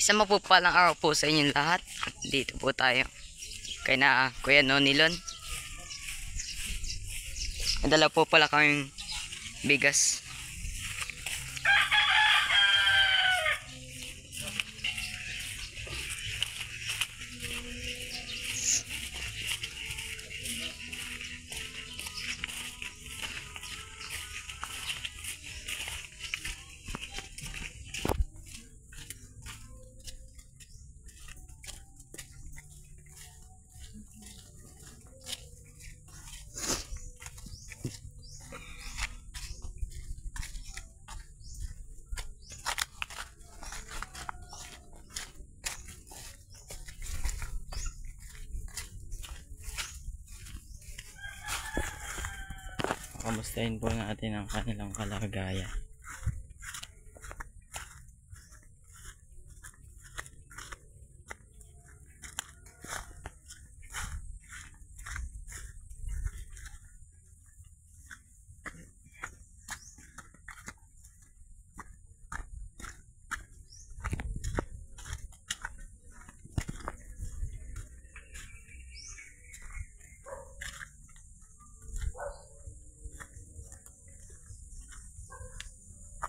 Isang mapupalang araw po sa inyong lahat. Dito po tayo kay na Kuya Nonilon. Nadala po pala kaming bigas. Kamustahin po natin ang kanilang kalagayan.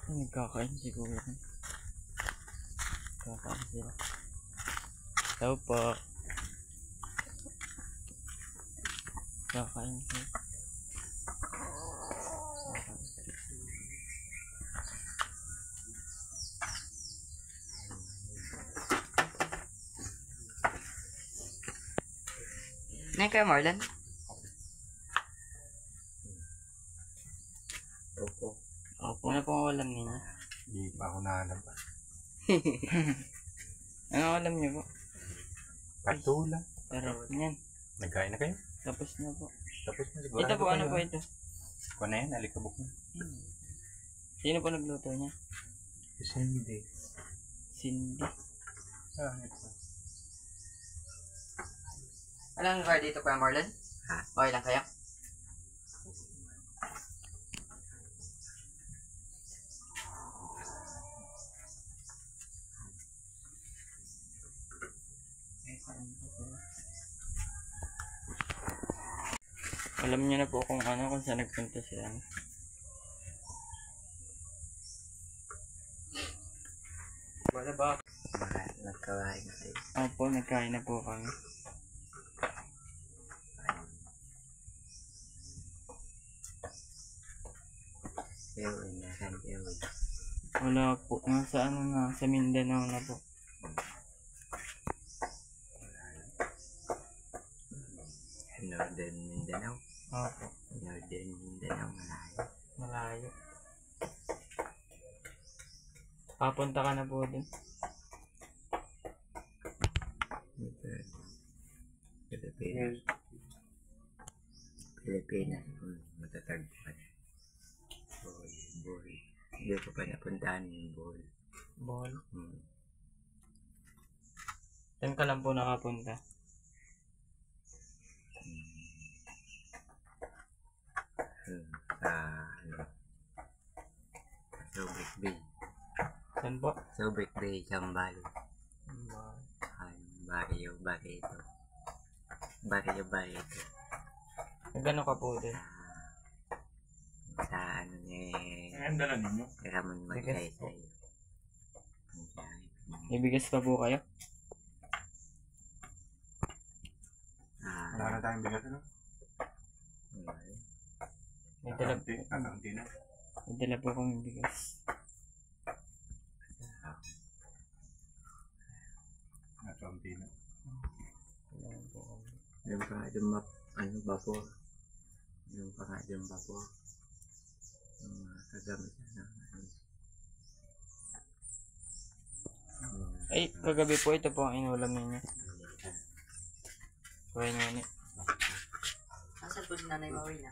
Nagkakain siguro. Nagkakain sila. Hello po. Nagkakain sila. Nay kayo Marlon? Opo. Opo na po ang alam niyo. Hindi pa ako naalam pa. Ano alam niyo po? Patula. Sarap niyan. Nagkain na kayo? Tapos na po. Tapos na siguro. Ito po ano po ito? Kung na yan, alikabok na. Sino po nagluto niya? Hindi. Cindy. Ah, ito. Alam lugar dito Kuya Marlon? Ha? Okay lang kayo? Alam niyo na po kung saan nagpunta siya. Wala ba? Nagkain na kayo. Opo, nagkain na po kami. Ewan na, ewan. Wala po. Nasa sa Mindanao na po. Northern Mindanao. Opo. Northern Mindanao, malayo. Malayo. Papunta ka na po din. Pilipinas. Pilipinas. Matatagpuan. Bohol. Hindi ko pa napuntahan yung Bohol. Bohol? Saan ka lang po nakapunta? Subic Bay. Saan po? Subic Bay, Sambalo. Barrio ito. Gano'n ka po din? Sa ano Ang dala ninyo? Ramon Magsaysay. May bigas pa po kayo? Wala na tayong bigat, ano? May dala, Kakaunti na. may dala po kami bigas. Kakaunti na. Yung vapor. Yung pangadong vapor. Yung kagamit na Ay, kagabi po ito po ang inulam ninyo. Kuya nyo. Nasaan po si Nanay Mawina?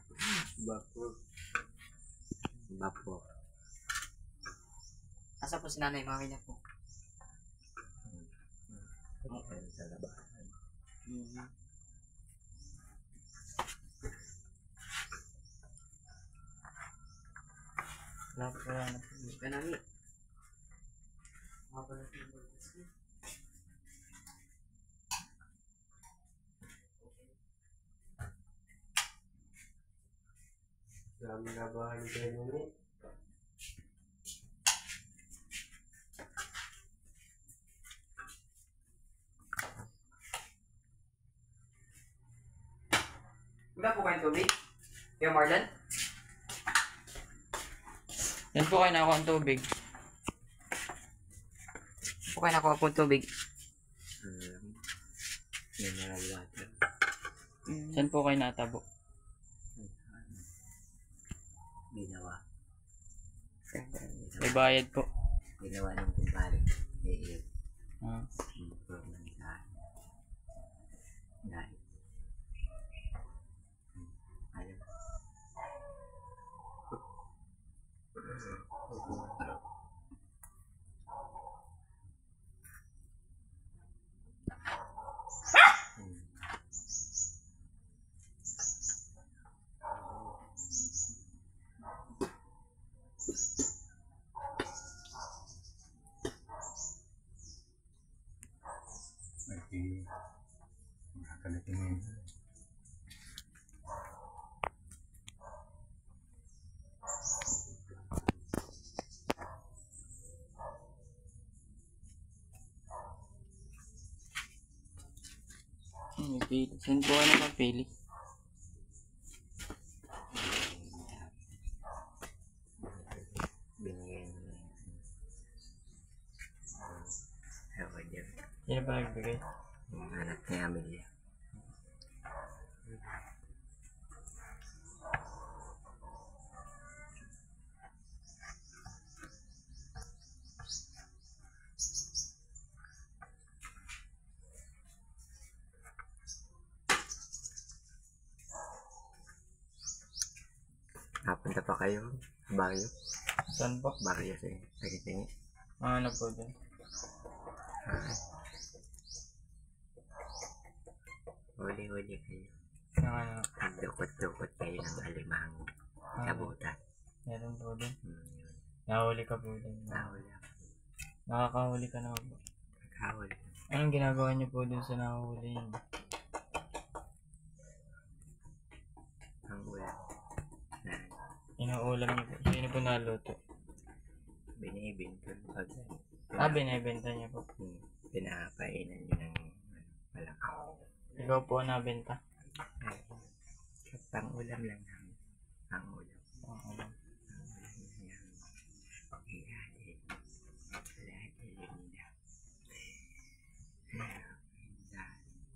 vapor. Nasaan po si Nanay Mawina po? Sa labahan. Wala na po. Kanami. Wala po kayong tubig? Kaya Marlon? Yan po kayo nakuha ang tubig. Po kayo nakuha po ang tubig. Mineral water. Saan po kayo natabo? Ginawa. May bayad po. Ginawa ng kumpare. Eh, Ah. improvement sa dahil. Ayun. Ay, makakalitin mo yun. May pili. Saan po kayo nakapili? Binigyan niya. Ewan niya. Yan ba nagbigay? Yung anak ni Amelia. Napunta pa kayo? Barrio? Saan po? Barrio sa Tagitingi. Ano po dun? Huli-huli kayo. Yung ano? Dukot-dukot kayo ng alimang kabutan. Meron po dun. Yun. Nahuli ka po dun. Nahuli ako. Nakakahuli ka naman po. Nakahuli. Anong ginagawa niyo po dun sa nahuli yun? Ang ulam. Na Inuulam niyo po. Sino po naluto? binibinto. Pag Binibenta niya po. pinapainan nyo ng malaki. Ikaw po ang nabenta. Ay, pang-ulam lang namin. Pang-ulam. Oo.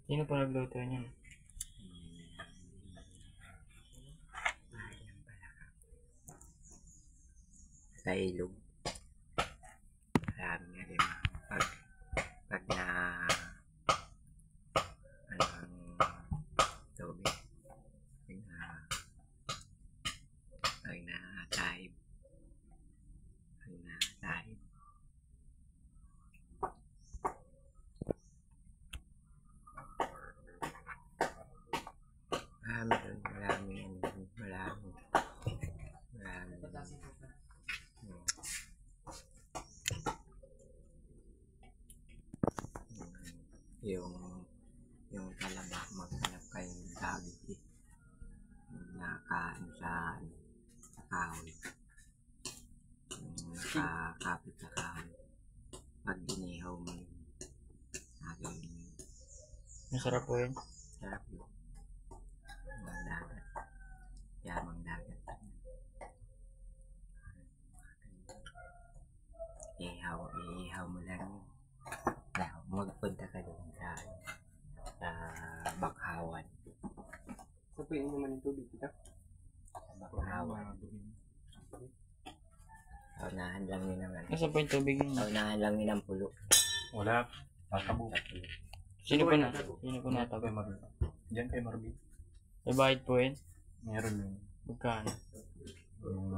Sino po nagluto niyan? Sa ilog. Maraming alima. Pag na ang tubig. Pag na tahib. Maraming yung talaba, maghanap kayo ng gabi nakaano sa kahoy, yung nakakapit sa kahoy. Pag ginihaw mo yun, Masarap po yun. sarap yun. Ang dagat, yamang dagat. Ihaw mo lang yun. Magpunta ka doon sa Bakhawan. Ito po yung naman yung tubig kita. Bakhawan. Saunahan lang yun naman. Nasaan po yung tubig yun? Saunahan lang yun ang pulo. Wala. Matabo. Sino po natabo? Kay Marvin. Diyan kay Marvin. May bayad po yun? Meron yun. Magkano? Yung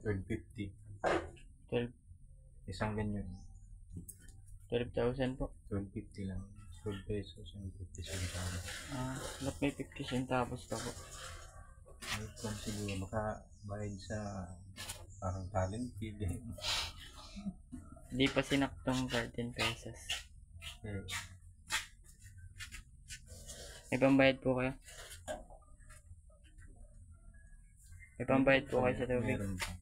1250. 12 Isang ganyan. 12,000 po. 1250 lang. 12 pesos and 50 centavos. Ba't may 50 centavos ka po? Ay, kung siguro makabayad sa parang talent fee din. Hindi pa sinaktong 13 pesos. Eh, May pambayad po kayo? May pambayad po kayo sa tubig? Meron pa.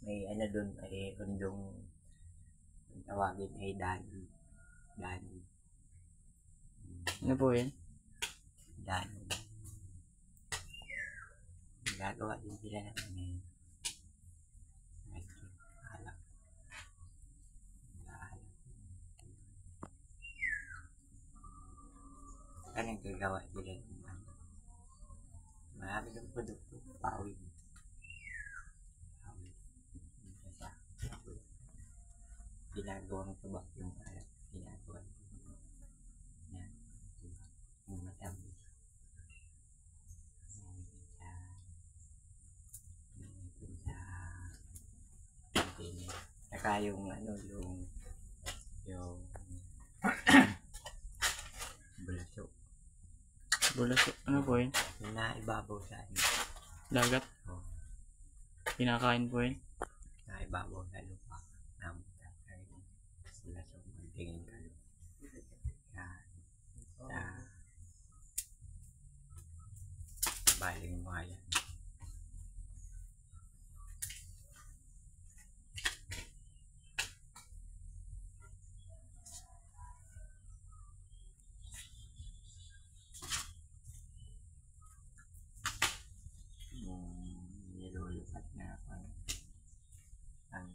May ano doon, ay rundong ang tawagin ay Dani. Dani. Ano po yun? Dani. Gagawa din sila ng ano yun. Medyo alak. Anong gagawa sila ng ano? Marami ng produkto. Pawid. Ginagawang tubak yung alak. Ginagawang yan. Yung matamis. Saka yung ano, yung bulaso. Bulaso. Ano po yun? Yung naibabaw sa ano. Dagat? Oh, Kinakain po yun? naibabaw sa lupa. Namuta sa bulaso. Magtingin ka lupa. Sa baling mga yan. Nilulupat na ang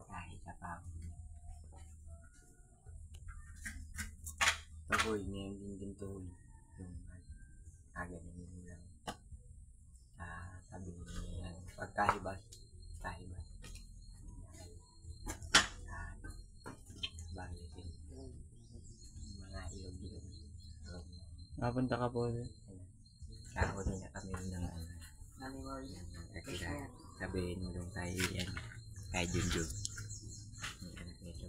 tahi sa pangin. Tuhoy, ngayon din tuhoy. Yung aganin mo lang. Sabi niya yan. Pagkahibas. Kahibas. Bahay din. Mga ilog-ilog. Nakapunta ka po doon. Kahuli na kami ng ano. Kaya sabihin mo doon kay yan. Kay Junjun. Yung anak nito.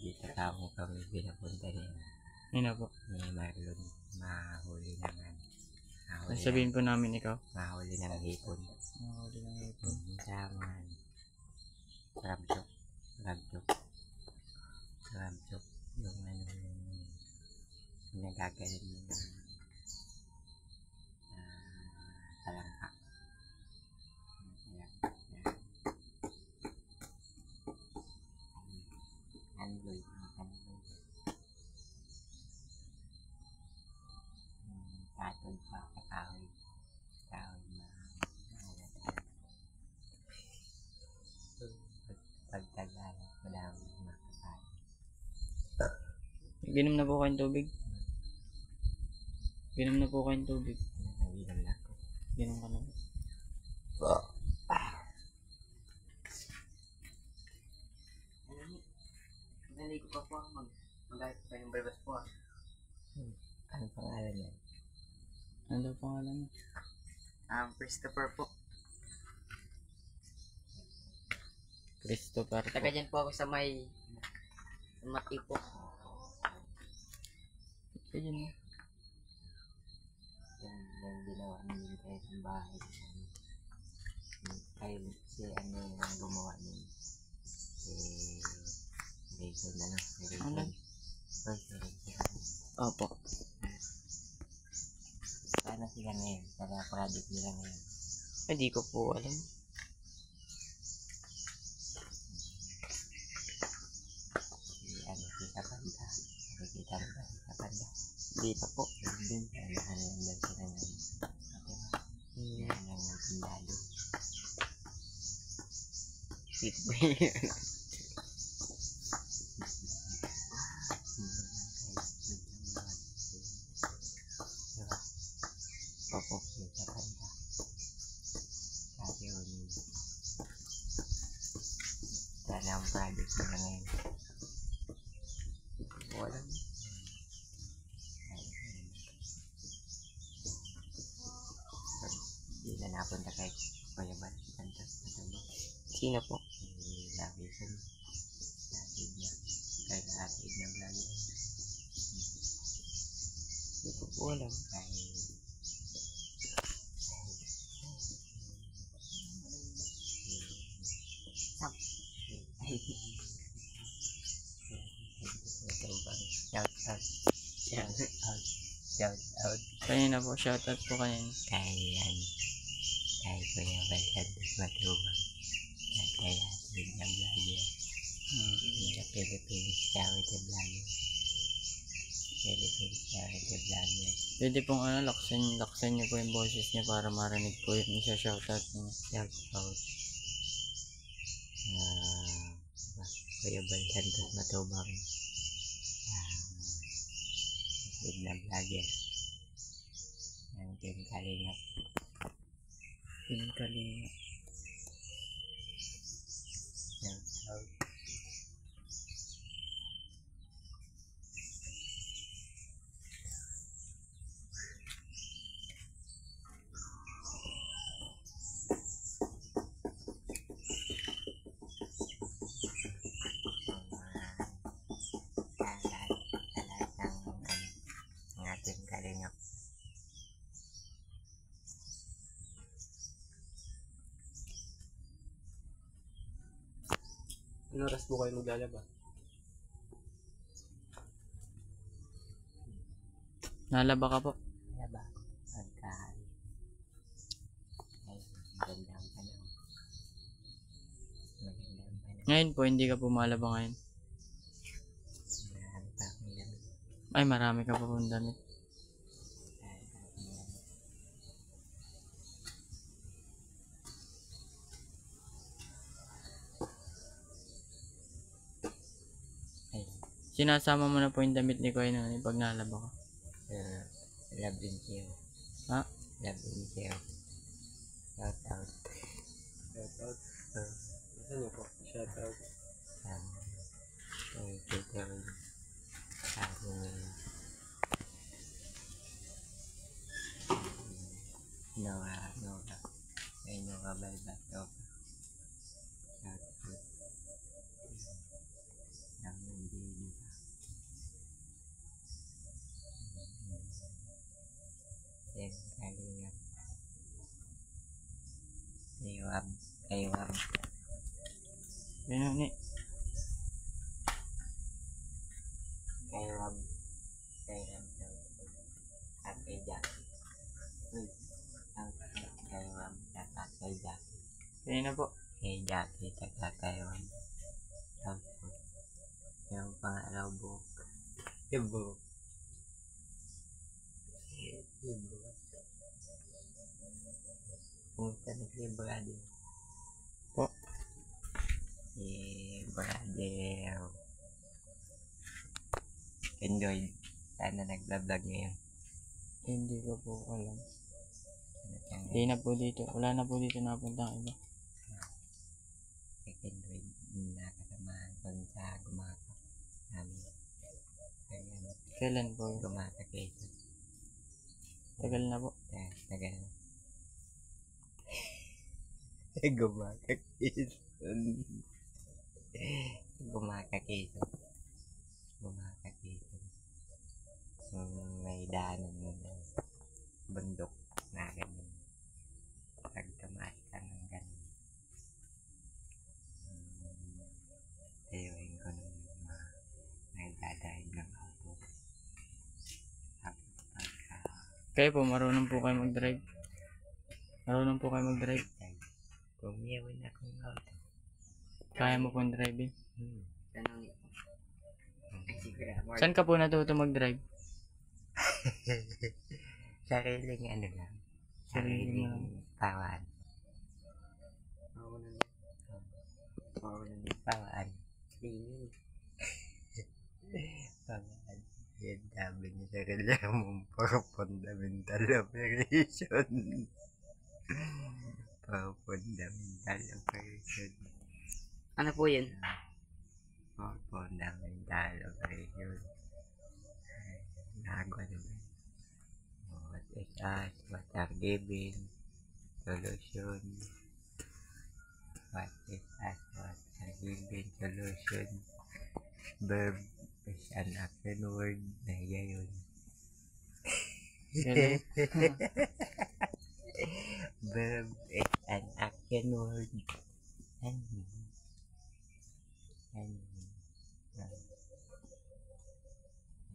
Dito tao kami pinapunta niya. Yun na po. Ni Marlon. Mahuli ng ano. Sabihin po namin ikaw. Mahuli ng hipon. Mahuli ng hipon. Sama. Ramchok. Yung ano yung nagagalit yung talangka. Anloy. Tatod pa sa kahoy. Pagtagal, madami makakain. Ginom na po kayong tubig? Ginom na po kayong tubig? Naginom na ako. Ginom ka na po. Naligo pa po ako. Mag-ayot pa yung barbas po. Ano pangalan yan? Ano daw pangalan mo? Christopher po. Christopher po. Taga dyan po ako sa may Mati po. Ayun. Yung ginawa niyo tayo sa bahay. Kaya si ano yung gumawa niyo. Rachel na lang. Ano? Opo. Paano sila ngayon? Para project nila ngayon. Hindi ko po alam. Si Kapanda. Nakikita mo ba si Kapanda? Hindi pa po. Doon. Nahanap lang sila ng nahanap ng tindalo. Dito po yun. Opo. Si Kapanda. Kasi yun. Sana ang project nila ngayon. Walang. Hindi na napunta kay Kuya Bal. Santos na tulo. Sino po? Si Lavison. Latid niya. Kaya latid niya vlog. Hindi ko po alam. Kay Shout out. Shout out. Shout out. Kanina po, shoutout po kanina. Kay Kuya Valhantos Matubang. Kay Atid na vlogger. Sa Philippines Charity Vlogger. Philippines Charity Vlogger. Pwede pong laksan niyo po yung boses niya para marinig po yung isa shoutout niya. Shout out. Kuya Valhantos Matubang. Atid na vlogger. Ang Team Kalingap. Team Kalingap. Shout out. Ang ating Kalingap. Ano oras po kayo maglalaba? Nalaba ka po. Kaya ba? Pagka ay magandang panahon. Magandang panahon. Ngayon po, hindi ka po malaba ngayon. Marami pa akong damit. Ay, marami ka pa pong damit. Ay, Sinasama mo na po yung damit ni Kuya Noni pag nalaba ka. love and care. Ha? Love and care. Shout out. Shout out. Saan niyo po? Shout out. Kay Tito Rin. Noah. Kay Noah Balbato. Shout out. Ang hindi pa. Then, Kalingap. Kaywab. Kuya Noni. Kaywab. At kay Jackie. Uy. Kaywab. At kay Jackie. Kanina po. Kay Jackie. At Kaywab. Shout out. Yung pangalaw buhok. Ibo. Pumunta na si Brother. Po. Brother. Enjoy. Sana nagbablog ngayon. Hindi ko po alam. Ano siyang Hindi na po dito. Wala na po dito napunta ang iba. Enjoy. Nakasamahan ko sa gumaka namin. Kaya Kailan po yun? gumaka kayo. Tagal na po. Tagal na. Gumaka Quezon. Gumaka Quezon. May daanan mo na bundok na ganyan. Pag tumaas ka ng ganyan. Ayun ko nung nagdadahil ng auto. Tapos pagka Kayo po, marunong po kayo mag-drive. Marunong po kayo mag-drive. kumiyawin akong auto. Kaya mo pong driving. Tanong niyo. Si Kuya Mark. Saan ka po natuto mag-drive? Sariling ano lang. Sariling lang. Pawaan. Pawaan. Pawaan. Tingin. Pawaan. Yan sabi niya sa kailangan mong fundamental operation. Fundamental operation. Ano po yun? Fundamental operation. Nagawa naman. What is us? What are given? Solution. What is us? What are given? Solution. Verb is an action word. Nahiya yun. Galing. Verb is an action word. Yan. Yan.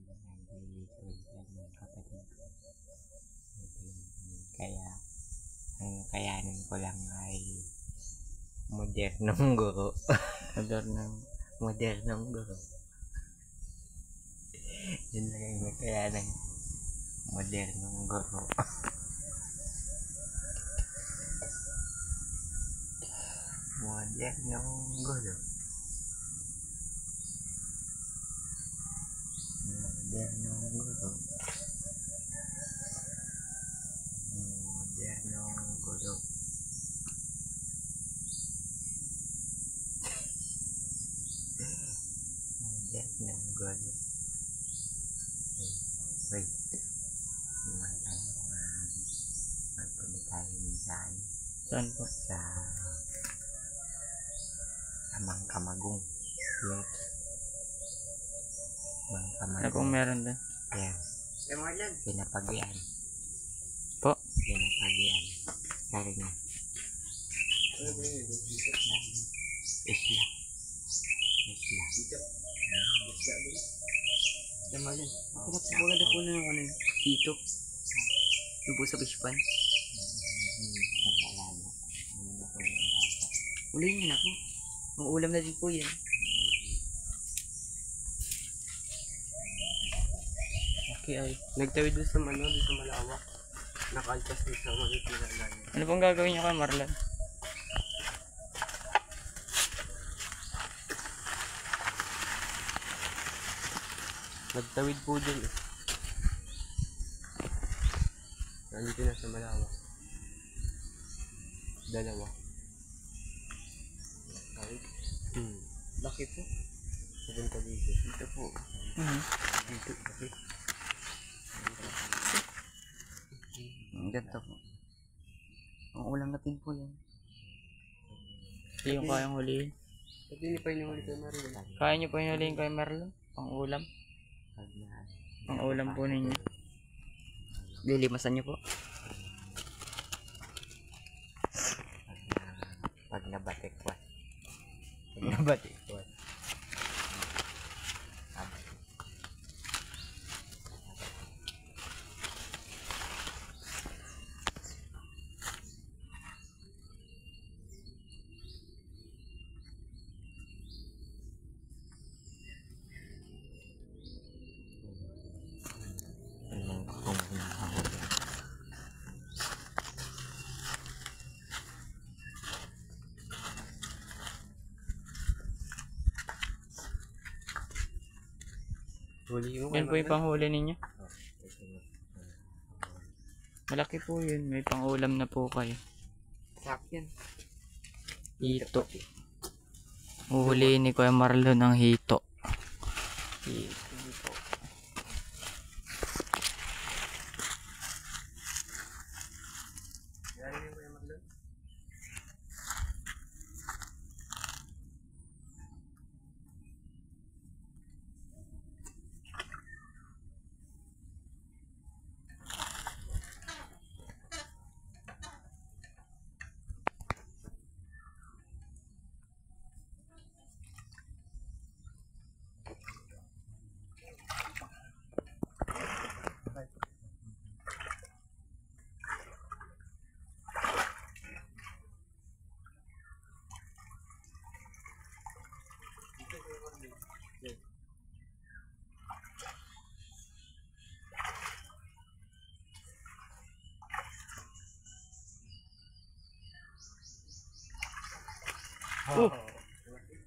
Naglilisoy yan ng kapatid ko. Kaya, ang kayanan ko lang ay modernong guro. modernong guro. Yun lang yung kayanan. Modernong guro. Modernong guro. Modernong guro. Modernong guro. Modernong guro. Wait. Magpunta tayo minsan. Saan po? Sa Mangkamagong. Yes. Ano Mangkamagong. pong meron doon? Yes. Eh, Marlon. Pinapagian. Po? Pinapagian. Karina. Isla. Dito. Eh, Marlon. Maganda po na yung ano yun. Dito. Yung po sa Bishpan. Ulihin yun ako. Ang ulam na din po yan. Okay ay. Nagtawid doon sa doon sa malawak. Nakaltas doon sa magkikilala niya. Ano pong gagawin niyo kay Marlon? Nagtawid po din eh. Nandito na sa malawak. Dalawa. Tawid? Bakit po? Pupunta dito. Dito po. Dito. Bakit? Ang ganda po. Ang ulam natin po yan. Hindi yung kayang hulihin. Pati hindi pa inuhuli kay Marlon. Kaya niyo po yung hulihin kay Marlon? Pang ulam? Pang ulam po ninyo. Lilimasan niyo po. Pag nabatikwas. Pag nabatikwas. Huli mo Yan po yung panghuli ninyo. Malaki po yun. May pang ulam na po kayo. Sak yan. Hito. Uhuli ni Kuya Marlon ng hito. Hito. Yan yung Kuya Marlon.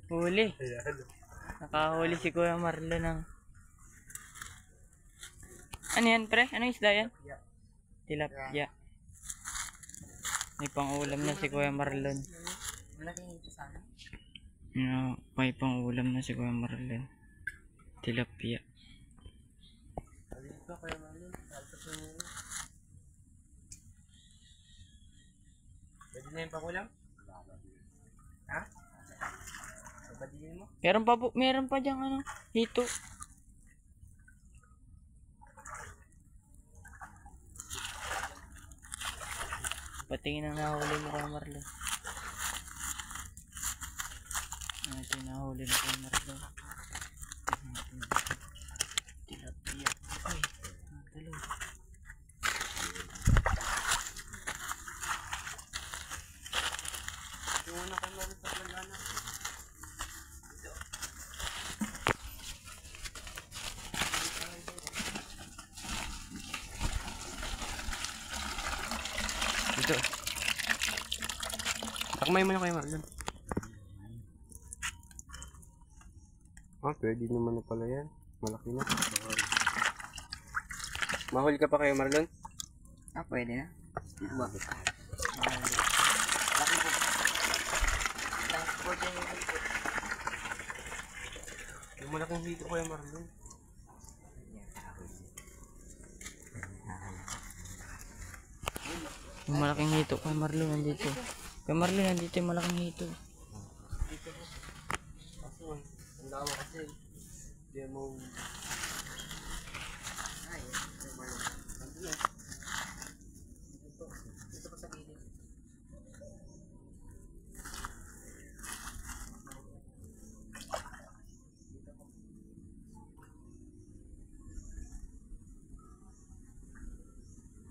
Huli. Nakahuli si Kuya Marlon ng... Ano yan pre? Anong isda yan? Tilapia. May pang ulam na si Kuya Marlon. Malaking ito sana. No, may pang ulam na si Kuya Marlon. Tilapia. Dito Kuya Marlon. Altos na yun. Pwede na yung pakulang? Ha? Pabadilin mo? Meron pa diyang ano, hito. Patingin ang nahuli mo Kuya Marlon. Ito Pinahuli na Kuya Marlon. Tilapia. Ay, nagdalaw. Yung una kayo meron sa plana. Dito. Takmay mo na kayo Marlon. Ah, pwede naman na pala yan. Malaki na. Mahuli ka pa kayo Marlon? Ah, pwede na. Ba? Laki po. Thanks po dyan yung hito. Yung malaking hito kayo Marlon. Yung malaking hito. Kuya Marlon nandito. Kuya Marlon nandito yung malaking hito. Kaso, ang lawa kasi. Hindi mo... Ay, Nandun eh. dito pa sa gilid.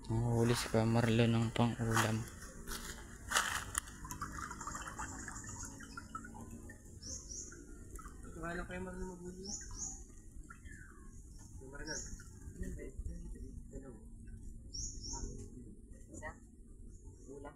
Mahuli si Kuya Marlon ng pang-ulam. Kaya lang kayo Marlon magbuli. Yung Marlon. Isa. Ulam.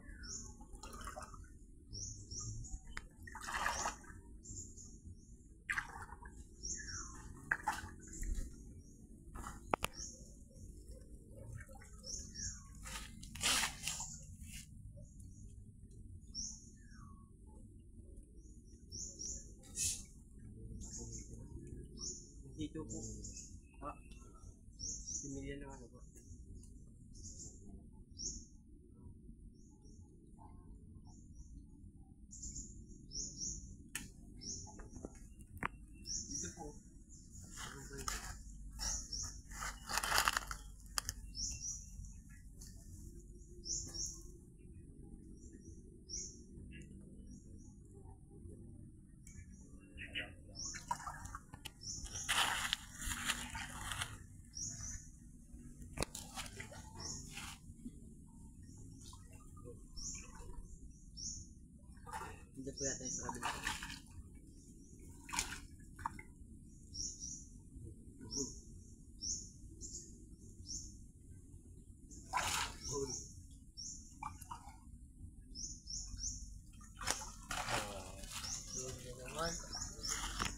Hito po. Ah. Similya na ano po. Dito po. Dito po yata yung sabi nito.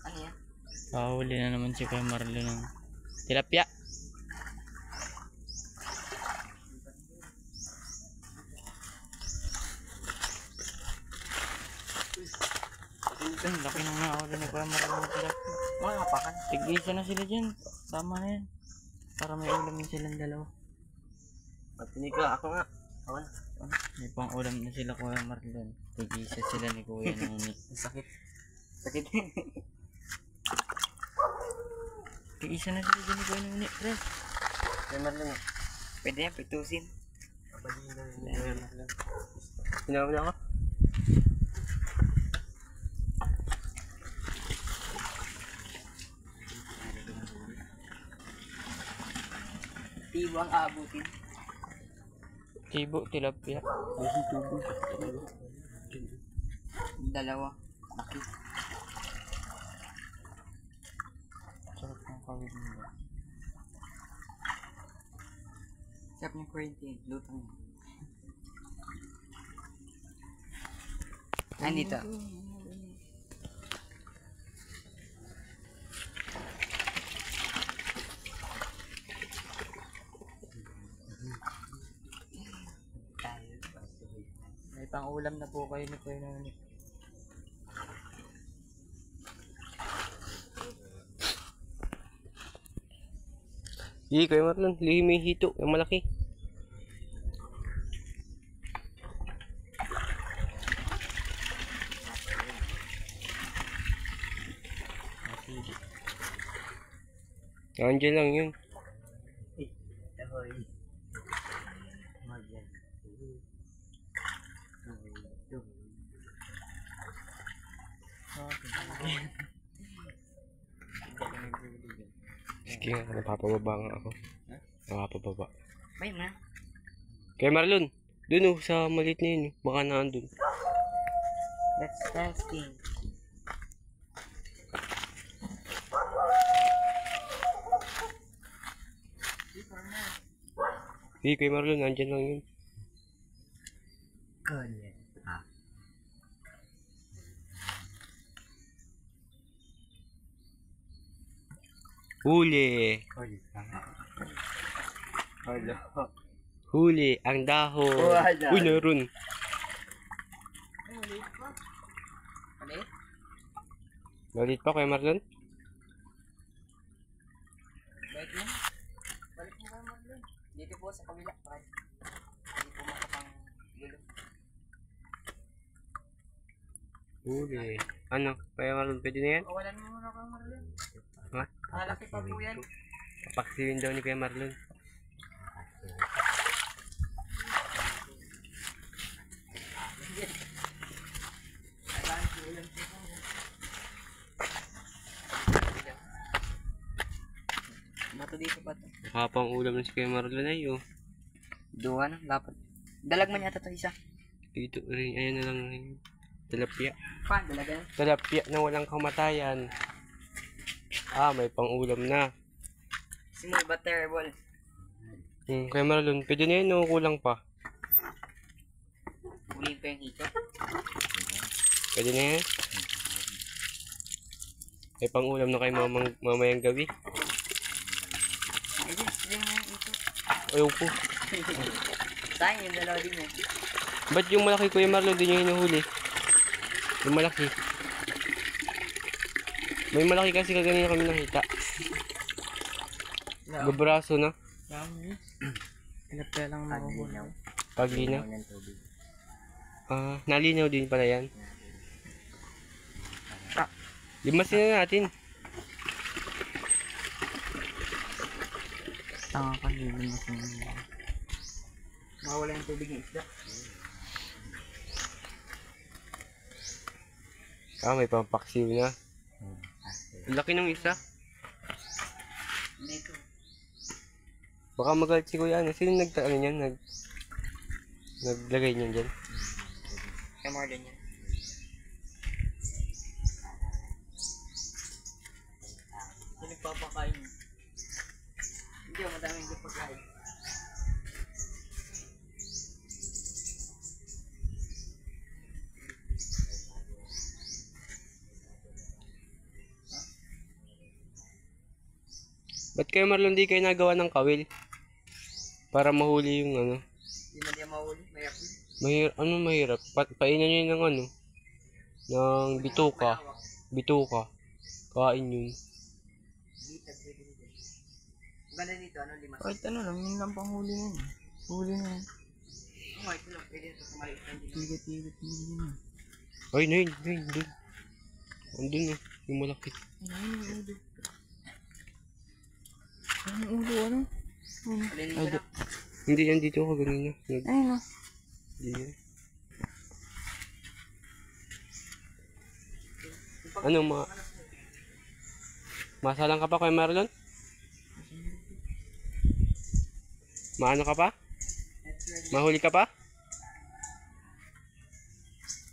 Ano yan? Pahuli na naman si Kuya Marlon ng tilapia. Ang laki nang nakahuli ni Kuya Marlon ng tilapia. Mga kapakan. Tig-isa na sila dyan. Tama na yan. Para may ulam na silang dalawa. Patinig ka, ako nga. Ako na. May pang-ulam na sila Kuya Marlon. Tig-isa sila ni Kuya ng uni. Sakit. Sakit. Tig-isa na sila dyan ni Kuya ng uni. Pre. Kaya Marlon ah. Pwede yan, pitusin. Kapalina yun. Kaya Marlon. Sinama niya ako. Tibo ang aabutin. Tibo, tilapia. Dalawa. Laki. Sarap ng kawin nila. Sarap niya quarantine. Lutang. Andito. May pang-ulam na po kayo ni Kuya ng uni. Hindi, Kuya Marlon. Lihim yung hito. Yung malaki. Nandiyan lang yun. Sige nga, napapababa nga ako. Napapababa. Bay ma. Kaya Marlon, dun oh, sa maliit na yun. Baka naandun. That's testing. Sige, kay Marlon, nandyan lang yun. Ganyan. Huli! Huli ka nga. Hello. Huli ang dahon. Wala. Uy, naroon. Ano eh? Nalit pa kay Marlon? Balik mo. Balik mo kayo Marlon. Dito po sa kabila. Hindi po makapang gulo. Huli. Ano? Kaya Marlon, pwede na yan? Kawalan mo muna kayo Marlon. Ha? Malaki pa po yan. Papaksiwin daw ni Kuya Marlon. Mato dito pa to. Nakapang ulam na si Kuya Marlon ay oh. Duwa na, dapat. Dalag man yata to isa. Ito rin, ayan na lang rin. Tilapia. Pa, dalaga. Tilapia na walang kamatayan. Ah, may pang ulam na. Small but terrible. Kuya Marlon, pwede na yun o kulang pa? Ulihin pa yung hito. Pwede na yan? May pang ulam na kay mamayang gabi. Ayun, sila nga yung hito. Ayaw po. Sayang yung dalawa din eh. Ba't yung malaki Kuya Marlon din yung hinuhuli? Yung malaki. May malaki kasi kaganina kami nakita. Gabraso na. Dami. Tilapia lang makuhuli. Paglinaw. Nalinaw din pala yan. Limasin na natin. Tanga ka, limasin mo. Mawala yung tubig ng isda. May pampaksiw na. Ang laki ng isa. Dito. Baka magalit si Kuya. Sino naglagay niyan dyan? Kaya Marlon yan. Sino nagpapakain? Hindi, madaming hindi pagkain. Ba't kayo Marlon di kayo nagawa ng kawil? Para mahuli yung ano. Hindi na niya mahuli, mayroon. Mahirap? Painan nyo yun ng ano. Ng bituka. Bituka. Kain yun. Dito, pwede dito. Ang ganda dito, ano, limas? Kahit ano lang, yun lang pang huli na yun. Huli na yun. Oo, ito lang, pwede ito sa maliit lang dito. Tigat-tigat huli na. Ay, nahin. Doon. Andun eh. Yung malaki. Ano yung ulo? Ano yung ulo, ano? Palinig ko na. Hindi yan dito ako ganina. Ayun o. Hindi yan. Ano masalang ka pa kay Marlon? Maano ka pa? Mahuli ka pa?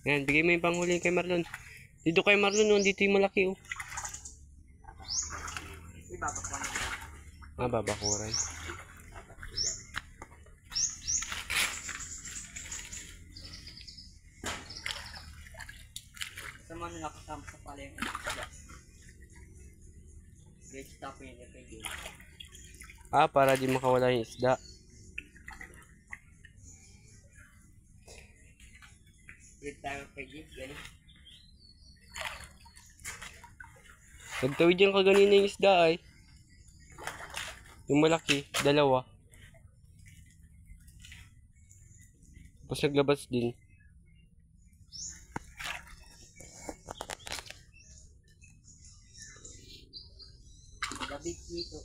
Yan, bigay mo yung panghuli kay Marlon. Dito kay Marlon, dito yung malaki oh. Ibabakwan mo. Babakuran. Sa mga nakasama sa pala yung isda. Guys, stop yun, pwede. Para di makawala yung isda. Dito tayo pwede, galing. Nagtawid yan kaganina yung isda ay. Yung malaki, dalawa. Tapos naglabas din. Gabig dito.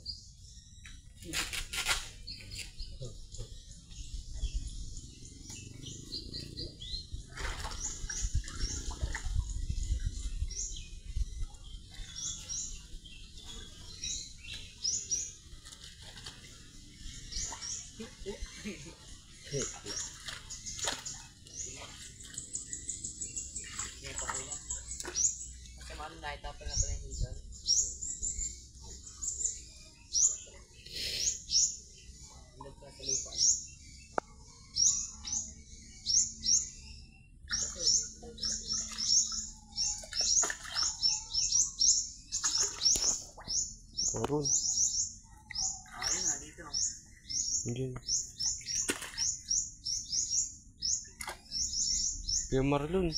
Naroon. Diyan. Kuya Marlon.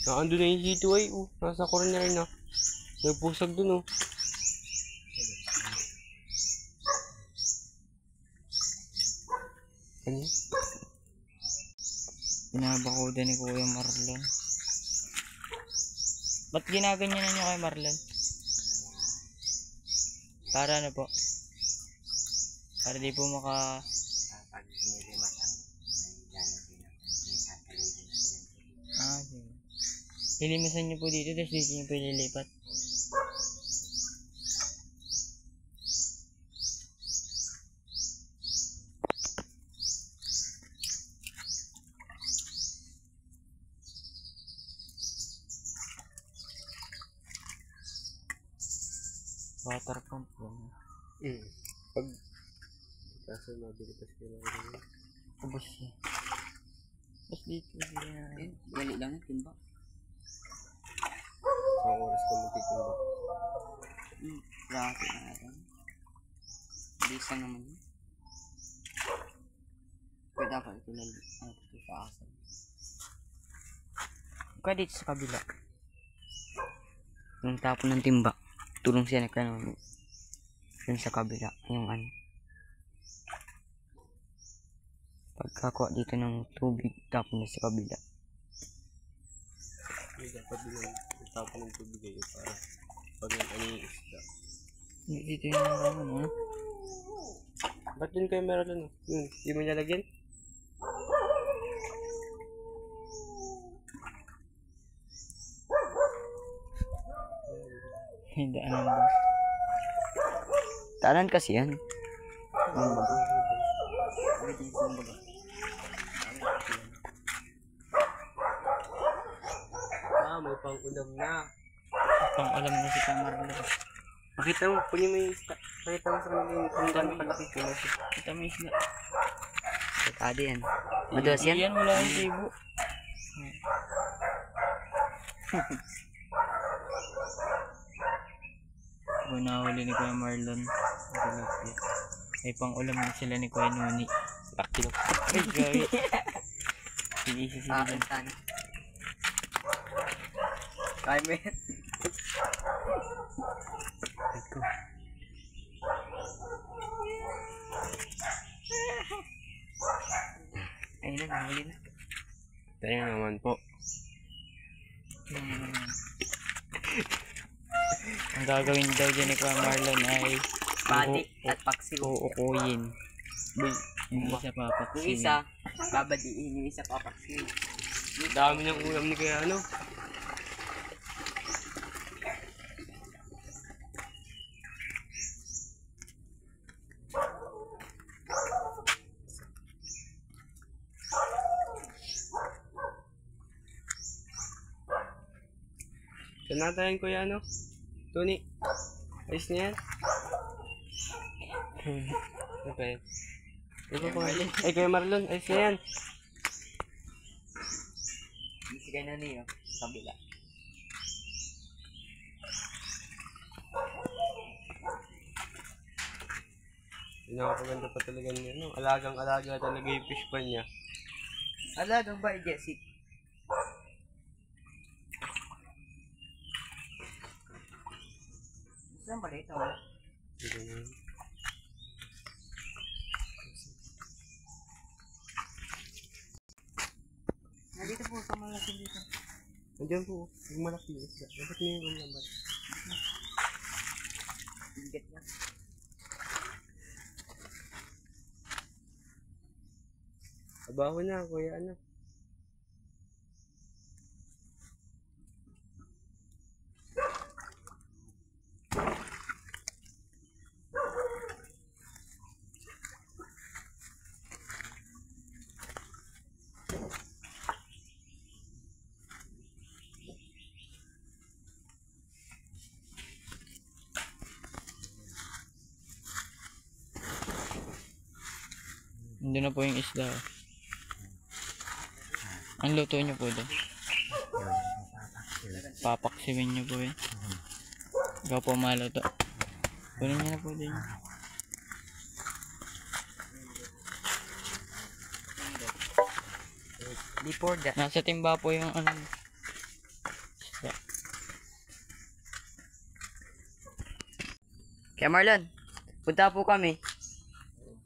Naando na yung G2I, oh. Nasa corner na. Nagpusag dun, oh. Ano? Binabakuda ni Kuya Marlon. Ba't ginaganyan na niyo kay Marlon? Para ano po? Para di po maka... Pag nilimatan, may lalagyan ako ng tatalibin na Ah, sige. Lilimasan niyo po dito, tapos dito niyo po ililipat. Water pump po. Pag... Kaso mabilitas ko lang yun. Ubus niya. Tapos dito siya. Gali lang yung timba. Ang oras ko magtitimba. Grabe na natin. Bisa naman yun. Kaya dapat ito sa asal. Kaya dito sa kabila. Yung tapon ng timba. Tulong siya na kanon. Yung sa kabila. Yung ano. Pagkakuha dito ng tubig. Tapon na sa kabila. May dapat bilang itapon ng tubig kayo para pag ano yung isda. Dito yung naman, no? Ba't dun kayo meron ano? Yun, di mo nalagyan? Hindi, ano ba? Talan kasi yan. May pang-ulam na. Pang alam na si Kamarlo. Pakita mo, kunin mo yung isda. Pakita mo sa kanila yung kung gano'ng kalaki. Kita mo isda. Tadi yan. Madulas yan? Yan, wala yung tibo. Kung nahuli ni Kuya Marlon. May pang ulam na sila ni Kuya Nuni. Laki na. Ay, guys. Sinisi sila dyan. Sana. Kaya mo yan. Ito. Ayun na, nahuli na. Tayo naman po. Ang gagawin daw dyan ni Kuya Marlon ay Pati at paksiw. uukuyin. Yung isa Yung papaksin. isa, babadiin. Yung isa papaksiw. Dami ng ulam ni kaya ano. Saan natin kuya ano? Tony. Ayos na yan. Ano pa yan? Ano pa pangalan? Ay kuya Marlon. Ayos na yan. Hindi si kaya niyo. Sa kabila. Pinakapaganda pa talaga niya. No? Alagang-alaga talaga yung fish pan niya. Alagang ba, Jessie? Saan ba ito? Dito na yun. Nandito po sa malaking dito. Nandiyan po. Yung malaki yung isda. Dapat niya yung lambat. Bigat niya. Abaho na kuya ano. Hindi na po yung isda. Ang luto nyo po doon. Papaksiwin nyo po yun. Ikaw po maluto. Kunin niyo na po din. Before that. Nasa timba po yung ano. isda. Kaya Marlon, punta po kami.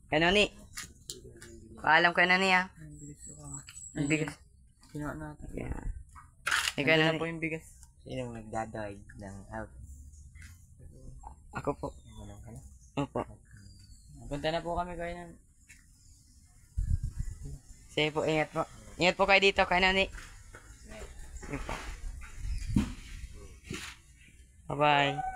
Kay Noni. Paalam kay Noni ha. Ang bigas. Kinuha natin. Yeah. Ikaw Ikaw na Noni. po yung bigas. Sino magdadawig ng out? Ako po. Manong ka na? Opo. Punta na po kami kayo ng... Sige po, ingat po. Ingat po kayo dito kay Noni. Bye-bye.